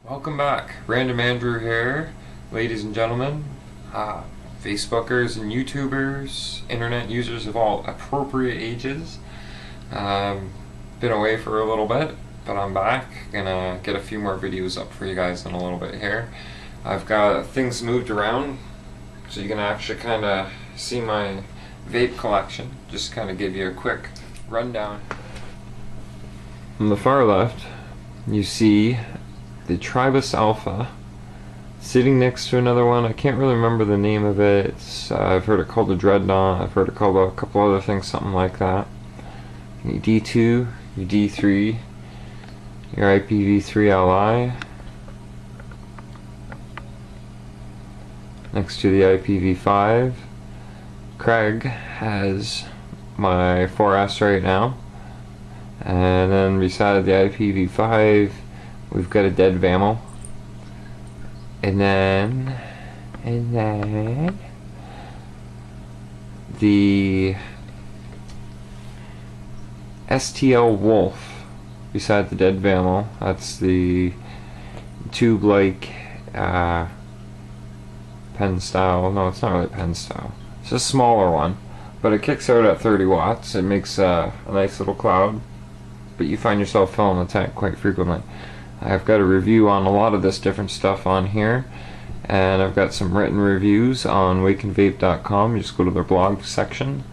Welcome back. Random Andrew here, ladies and gentlemen, Facebookers and YouTubers, internet users of all appropriate ages. Been away for a little bit, but I'm back. Gonna get a few more videos up for you guys in a little bit here. I've got things moved around, so you can actually kind of see my vape collection. Just kind of give you a quick rundown. On the far left, you see the Tribus Alpha sitting next to another one. I can't really remember the name of it. I've heard it called a Dreadnought. I've heard it called a couple other things, something like that. Your D2, your D3, your IPv3 Li next to the IPv5. Craig has my 4S right now, and then beside the IPv5 we've got a dead Vamel, and then the STL Wolf beside the dead Vamel. That's the tube-like pen style. No, it's not really pen style. It's a smaller one, but it kicks out at 30 watts. It makes a nice little cloud, but you find yourself filling the tank quite frequently. I've got a review on a lot of this different stuff on here, and I've got some written reviews on wakeandvape.com. You just go to their blog section.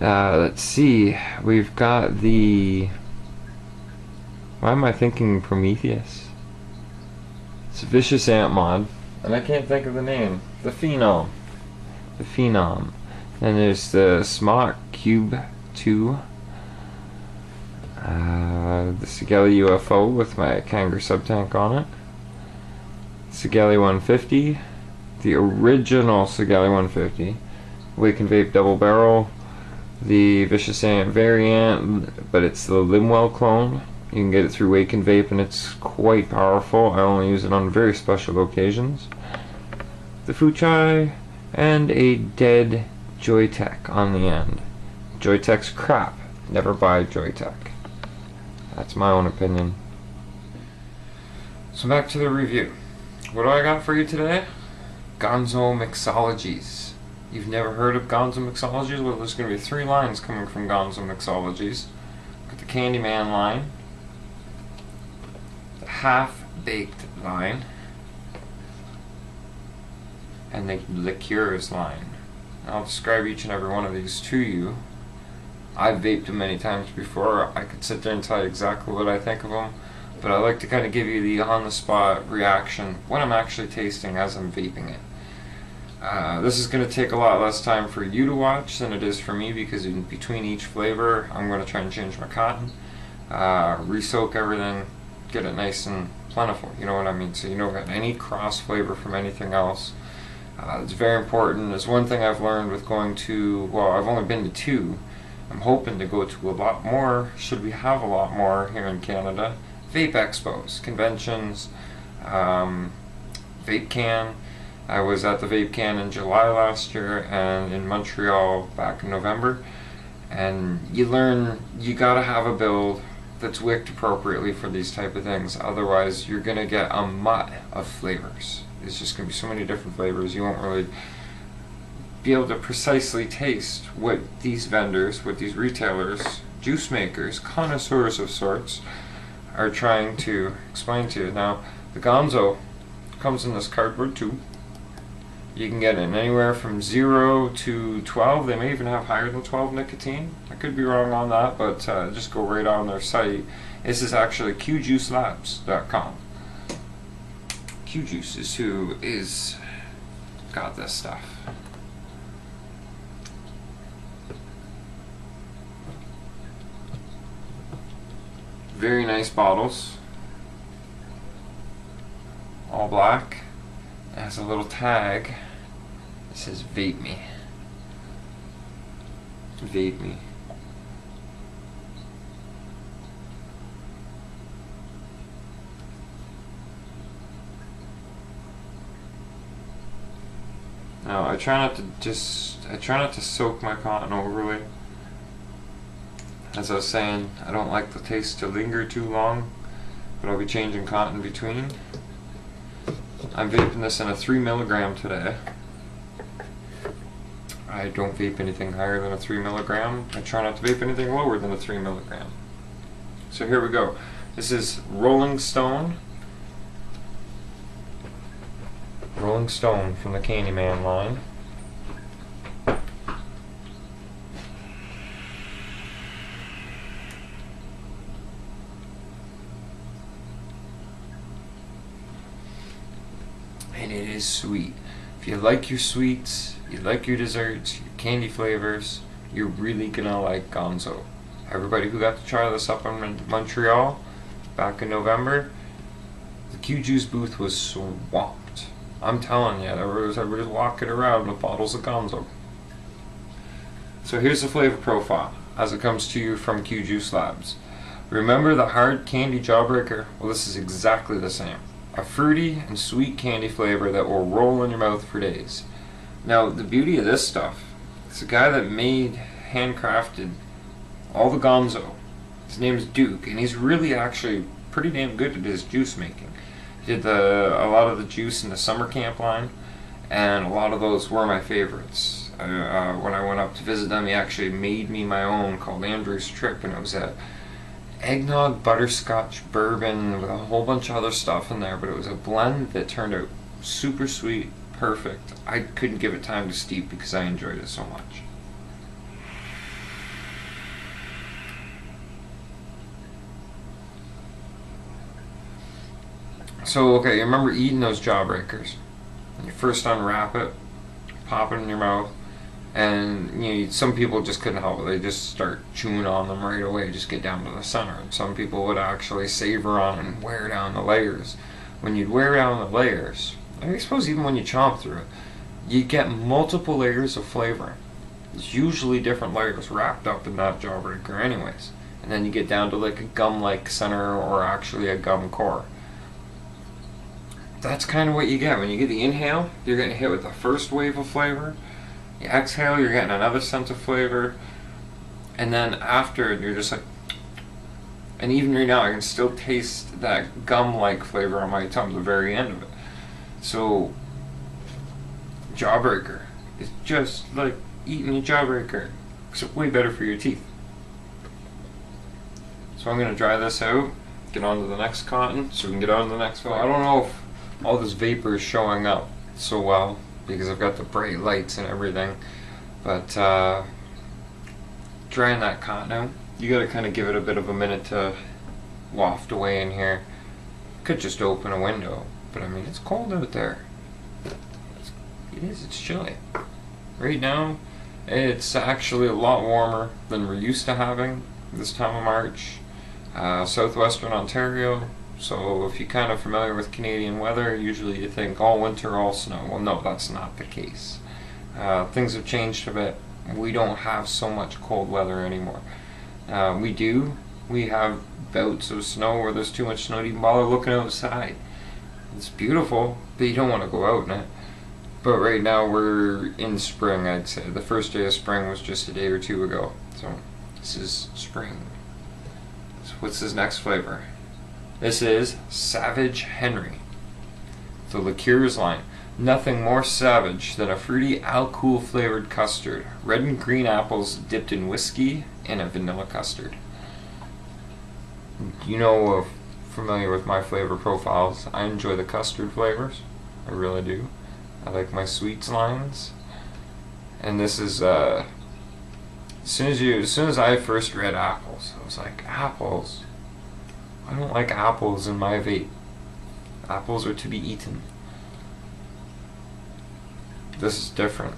Let's see, we've got the, why am I thinking Prometheus? It's a Vicious Ant mod, and I can't think of the name. The Phenom. And there's the Smock Cube 2. The Sigelli UFO with my Kanger sub-tank on it. Sigelli 150. The original Sigelli 150. Wake and Vape double barrel. The Vicious Ant variant, but it's the Limwell clone. You can get it through Wake and Vape, and it's quite powerful. I only use it on very special occasions. The Fuchai, and a dead Joytech on the end. Joytech's crap. Never buy Joytech. That's my own opinion. So back to the review. What do I got for you today? Gonzo Mixologies. You've never heard of Gonzo Mixologies? Well, there's going to be 3 lines coming from Gonzo Mixologies. Got the Candyman line, the Half-Baked line, and the Liqueurs line. I'll describe each and every one of these to you. I've vaped them many times before. I could sit there and tell you exactly what I think of them, but I like to kind of give you the on-the-spot reaction when I'm actually tasting as I'm vaping it. This is going to take a lot less time for you to watch than it is for me, because in between each flavor I'm going to try and change my cotton, re-soak everything, get it nice and plentiful, you know what I mean, so you don't get any cross flavor from anything else. It's very important. It's one thing I've learned with going to, well, I've only been to 2. I'm hoping to go to a lot more, should we have a lot more here in Canada. Vape expos, conventions, Vape Can. I was at the Vape Can in July last year, and in Montreal back in November. And you learn you gotta have a build that's wicked appropriately for these type of things. Otherwise, you're gonna get a mutt of flavors. There's just gonna be so many different flavors. You won't really be able to precisely taste what these vendors, what these retailers, juice makers, connoisseurs of sorts, are trying to explain to you. Now, the Gonzo comes in this cardboard tube. You can get it in anywhere from 0 to 12. They may even have higher than 12 nicotine. I could be wrong on that, but just go right on their site. This is actually qjuicelabs.com. QJuice is who is got this stuff. Very nice bottles, all black. It has a little tag that says "Vape Me." Vape me. Now I try not to soak my cotton overly. As I was saying, I don't like the taste to linger too long. but I'll be changing cotton in between. I'm vaping this in a 3 milligram today. I don't vape anything higher than a 3 milligram. I try not to vape anything lower than a 3 milligram. So here we go. This is Rolling Stone. Rolling Stone from the Candyman line. And it is sweet. If you like your sweets, you like your desserts, your candy flavors, you're really gonna like Gonzo. Everybody who got to try this up in Montreal back in November, the eJuice booth was swamped. I'm telling you, everybody's walking around with bottles of Gonzo. So here's the flavor profile as it comes to you from eJuice Labs. Remember the hard candy jawbreaker? Well, this is exactly the same. A fruity and sweet candy flavor that will roll in your mouth for days. Now, the beauty of this stuff, it's a guy that handcrafted all the Gonzo. His name is Duke, and he's really actually pretty damn good at his juice making. He did a lot of the juice in the summer camp line, and a lot of those were my favorites. When I went up to visit them, he actually made me my own called Andrew's Trip, and it was a eggnog, butterscotch, bourbon with a whole bunch of other stuff in there, but it was a blend that turned out super sweet, perfect. I couldn't give it time to steep because I enjoyed it so much. So, okay, you remember eating those jawbreakers. You first unwrap it, pop it in your mouth, and some people just couldn't help it. They just start chewing on them right away, just get down to the center. And some people would actually savor on and wear down the layers. When you'd wear down the layers, I suppose even when you chomp through it, you get multiple layers of flavoring. It's usually different layers wrapped up in that jawbreaker anyways. And then you get down to like a gum-like center or actually a gum core. That's kind of what you get. When you get the inhale, you're getting hit with the first wave of flavor. You exhale, you're getting another scent of flavor. And then after, you're just like... And even right now, I can still taste that gum-like flavor on my tongue at the very end of it. So, jawbreaker is just like eating a jawbreaker, except way better for your teeth. So I'm going to dry this out, get on to the next cotton, so we can get on to the next one. I don't know if all this vapor is showing up so well, because I've got the bright lights and everything, but drying that cotton out, you got to kind of give it a bit of a minute to waft away in here. Could just open a window, but I mean, it's cold out there. It's chilly. Right now, it's actually a lot warmer than we're used to having this time of March. Southwestern Ontario, so if you're kind of familiar with Canadian weather, usually you think all winter, all snow. Well, no, that's not the case. Things have changed a bit. We don't have so much cold weather anymore. We have bouts of snow where there's too much snow to even bother looking outside. It's beautiful, but you don't want to go out in it. But right now we're in spring, I'd say. The first day of spring was just a day or two ago. So this is spring. So what's this next flavor? This is Savage Henry, the liqueurs line. Nothing more savage than a fruity alcohol flavored custard. Red and green apples dipped in whiskey and a vanilla custard. Familiar with my flavor profiles, I enjoy the custard flavors. I really do. I like my sweets lines. And this is as soon as I first read apples, I was like, apples? I don't like apples in my vape. Apples are to be eaten. This is different.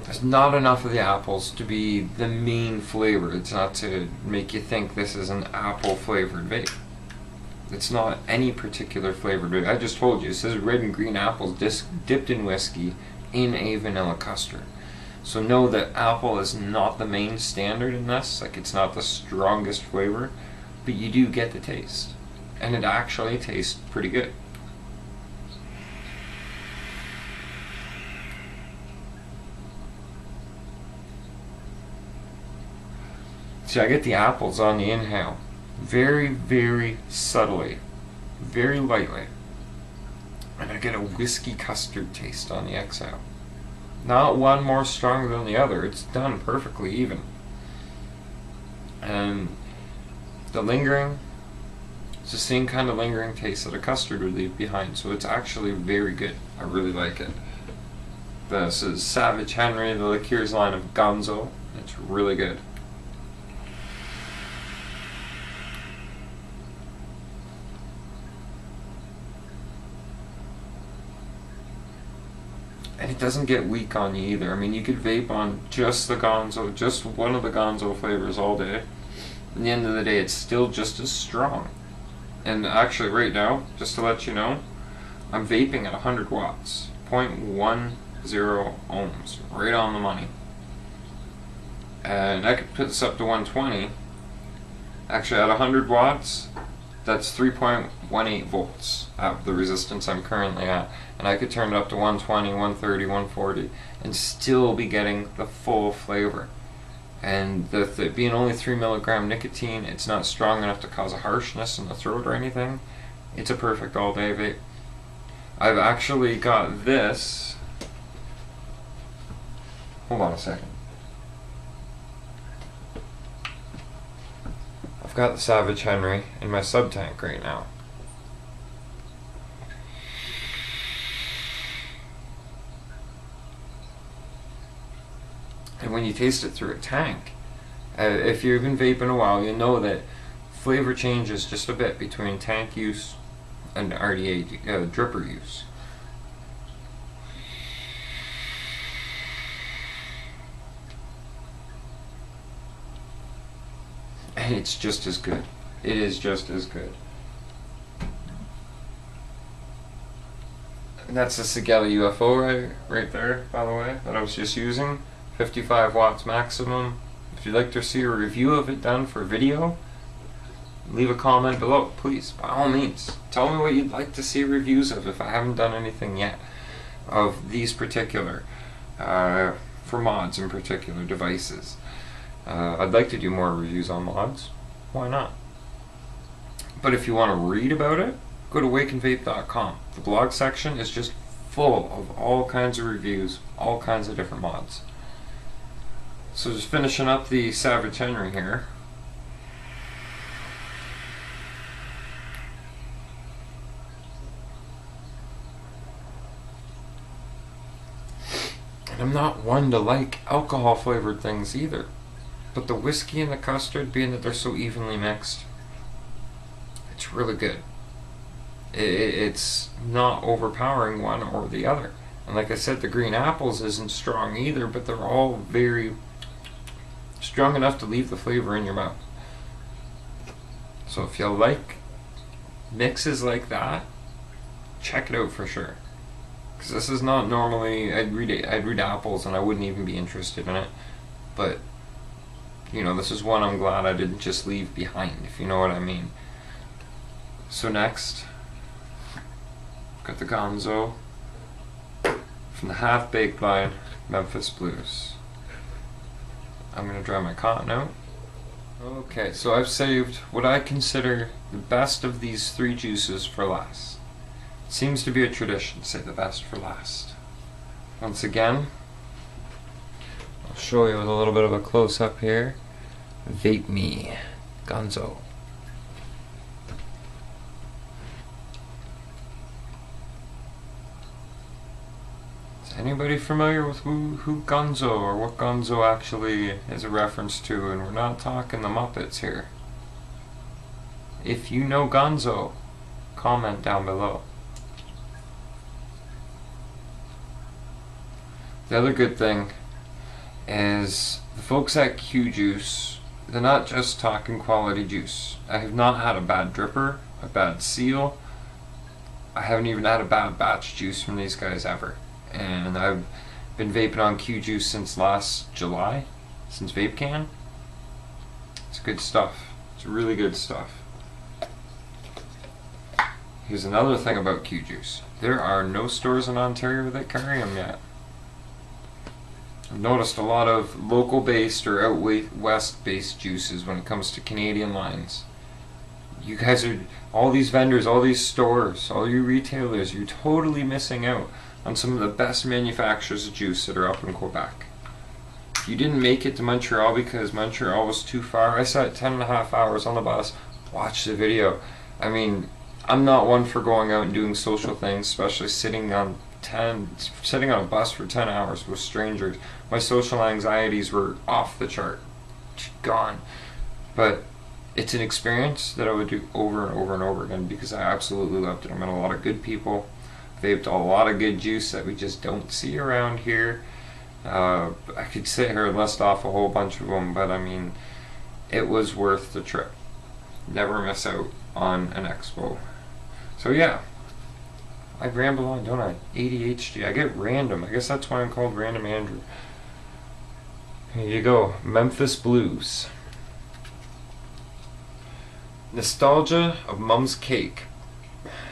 There's not enough of the apples to be the main flavor. It's not to make you think this is an apple flavored vape. It's not any particular flavored vape. I just told you, it says red and green apples dipped in whiskey in a vanilla custard. So know that apple is not the main standard in this. Like, it's not the strongest flavor, but you do get the taste. And it actually tastes pretty good. See, I get the apples on the inhale. Very, very subtly. Very lightly. And I get a whiskey custard taste on the exhale. Not one more strong than the other. It's done perfectly even. And the lingering, it's the same kind of lingering taste that a custard would leave behind. So it's actually very good. I really like it. This is Savage Henry, the liqueurs line of Gonzo. It's really good. And it doesn't get weak on you either. I mean, you could vape on just the Gonzo, just one of the Gonzo flavors all day. At the end of the day, it's still just as strong. And actually right now, just to let you know, I'm vaping at 100 watts, 0.10 ohms, right on the money. And I could put this up to 120. Actually, at 100 watts, that's 3.18 volts at the resistance I'm currently at. And I could turn it up to 120, 130, 140, and still be getting the full flavor. And the being only 3 milligram nicotine, it's not strong enough to cause a harshness in the throat or anything. It's a perfect all-day vape. I've actually got this. Hold on a second. I've got the Savage Henry in my sub tank right now. And when you taste it through a tank, if you've been vaping a while, you know that flavor changes just a bit between tank use and RDA dripper use. And it's just as good. It is just as good. And that's the Sigela UFO right there, by the way, that I was just using. 55 watts maximum. If you'd like to see a review of it done for video, leave a comment below, please, by all means. Tell me what you'd like to see reviews of if I haven't done anything yet of these particular, for mods in particular, devices. I'd like to do more reviews on mods. Why not? But if you want to read about it, go to wakeandvape.com. The blog section is just full of all kinds of reviews, all kinds of different mods. So just finishing up the Savage Henry here. And I'm not one to like alcohol flavored things either. But the whiskey and the custard, being that they're so evenly mixed, it's really good. It's not overpowering one or the other. And like I said, the green apples isn't strong either, but they're all very strong enough to leave the flavor in your mouth. So if you like mixes like that, check it out for sure. Because this is not normally, I'd read apples and I wouldn't even be interested in it. But, you know, this is one I'm glad I didn't just leave behind, if you know what I mean. So next, got the Gonzo from the Half Baked line, Memphis Blues. I'm going to dry my cotton out. Okay, so I've saved what I consider the best of these three juices for last. It seems to be a tradition to say the best for last. Once again, I'll show you with a little bit of a close-up here. Vape Me, Gonzo. Is anybody familiar with who Gonzo, or what Gonzo actually is a reference to? And we're not talking the Muppets here. If you know Gonzo, comment down below. The other good thing is the folks at eJuices, they're not just talking quality juice. I have not had a bad dripper, a bad seal. I haven't even had a bad batch juice from these guys ever. And I've been vaping on eJuices since last July, since VapeCan. It's good stuff. It's really good stuff. Here's another thing about eJuices. There are no stores in Ontario that carry them yet. I've noticed a lot of local-based or out west-based juices when it comes to Canadian lines. You guys are, all these vendors, all these stores, all you retailers, you're totally missing out on some of the best manufacturers of juice that are up in Quebec. If you didn't make it to Montreal because Montreal was too far, I sat 10.5 hours on the bus, watched the video. I mean, I'm not one for going out and doing social things, especially sitting on a bus for 10 hours with strangers. My social anxieties were off the chart, gone. But it's an experience that I would do over and over and over again because I absolutely loved it. I met a lot of good people, vaped a lot of good juice that we just don't see around here. I could sit here and list off a whole bunch of them, but I mean, it was worth the trip. Never miss out on an expo. So yeah, I ramble on, don't I? ADHD. I get random. I guess that's why I'm called Random Andrew. Here you go. Memphis Blues. Nostalgia of Mum's Cake.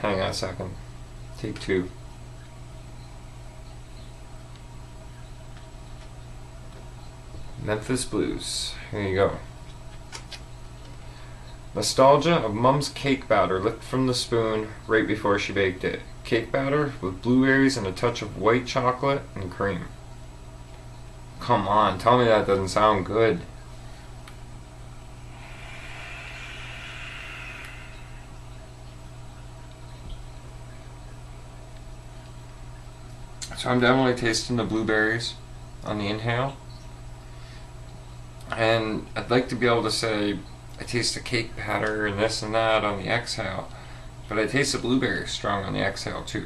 Hang on a second. Take two. Memphis Blues. Here you go. Nostalgia of Mum's cake batter licked from the spoon right before she baked it. Cake batter with blueberries and a touch of white chocolate and cream. Come on, tell me that doesn't sound good. So I'm definitely tasting the blueberries on the inhale. And I'd like to be able to say I taste the cake batter and this and that on the exhale, but I taste the blueberries strong on the exhale too.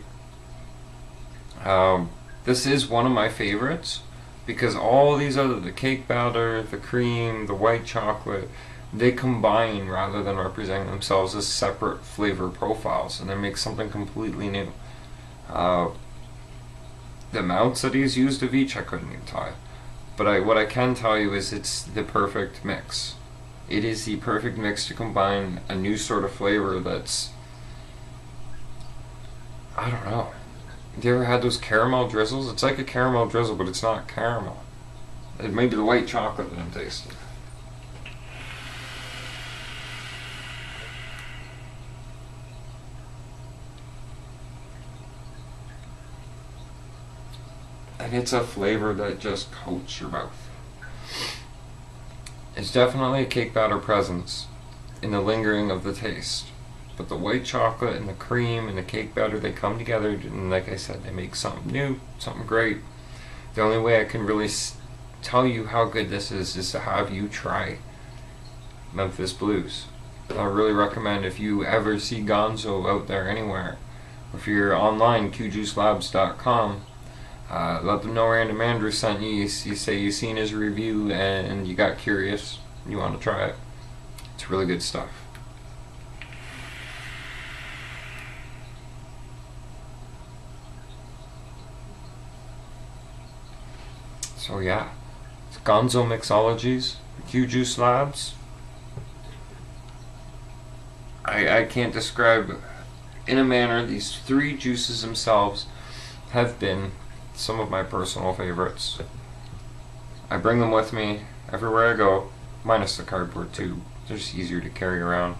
This is one of my favorites because all these other, the cake batter, the cream, the white chocolate, they combine rather than representing themselves as separate flavor profiles, and they make something completely new. The amounts that he's used of each, I couldn't even tell you. But what I can tell you is it's the perfect mix. It is the perfect mix to combine a new sort of flavor that's, I don't know. Have you ever had those caramel drizzles? It's like a caramel drizzle, but it's not caramel. It may be the white chocolate that I'm tasting. And it's a flavor that just coats your mouth. It's definitely a cake batter presence in the lingering of the taste. But the white chocolate and the cream and the cake batter, they come together, and like I said, they make something new, something great. The only way I can really tell you how good this is to have you try Memphis Blues. I really recommend, if you ever see Gonzo out there anywhere, or if you're online, eJuicelabs.com, let them know Random Andrew sent you. You say you've seen his review and you got curious, you want to try it. It's really good stuff. So yeah, it's Gonzo Mixologies, eJuice Labs. I can't describe in a manner, these three juices themselves have been some of my personal favorites. I bring them with me everywhere I go, minus the cardboard tube. They're just easier to carry around.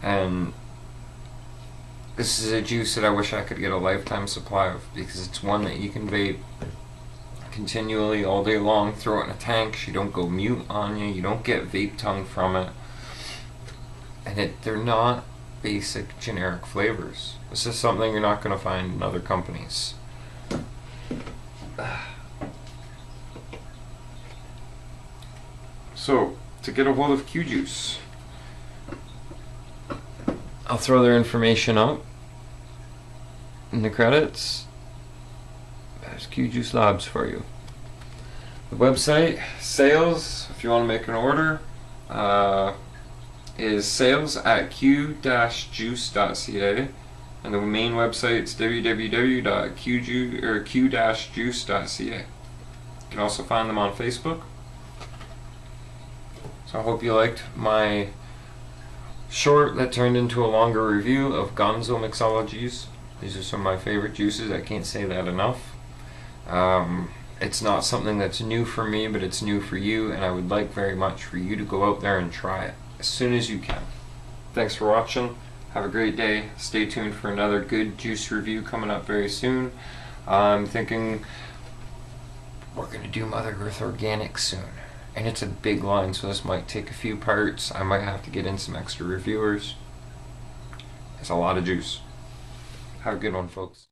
And this is a juice that I wish I could get a lifetime supply of, because it's one that you can vape continually all day long, throw it in a tank, you don't go mute on you, you don't get vape tongue from it. And they're not basic generic flavors. This is something you're not going to find in other companies. So, to get a hold of Q-Juice, I'll throw their information up in the credits. There's Q-Juice Labs for you. The website, sales, if you want to make an order, is sales@q-juice.ca, and the main website is www.q-juice.ca. You can also find them on Facebook. So I hope you liked my short that turned into a longer review of Gonzo Mixologies. These are some of my favorite juices. I can't say that enough. It's not something that's new for me, but it's new for you, and I would like very much for you to go out there and try it as soon as you can. Thanks for watching. Have a great day. Stay tuned for another good juice review coming up very soon. I'm thinking we're going to do Mother Earth Organic soon. And it's a big line, so this might take a few parts. I might have to get in some extra reviewers. It's a lot of juice. Have a good one, folks.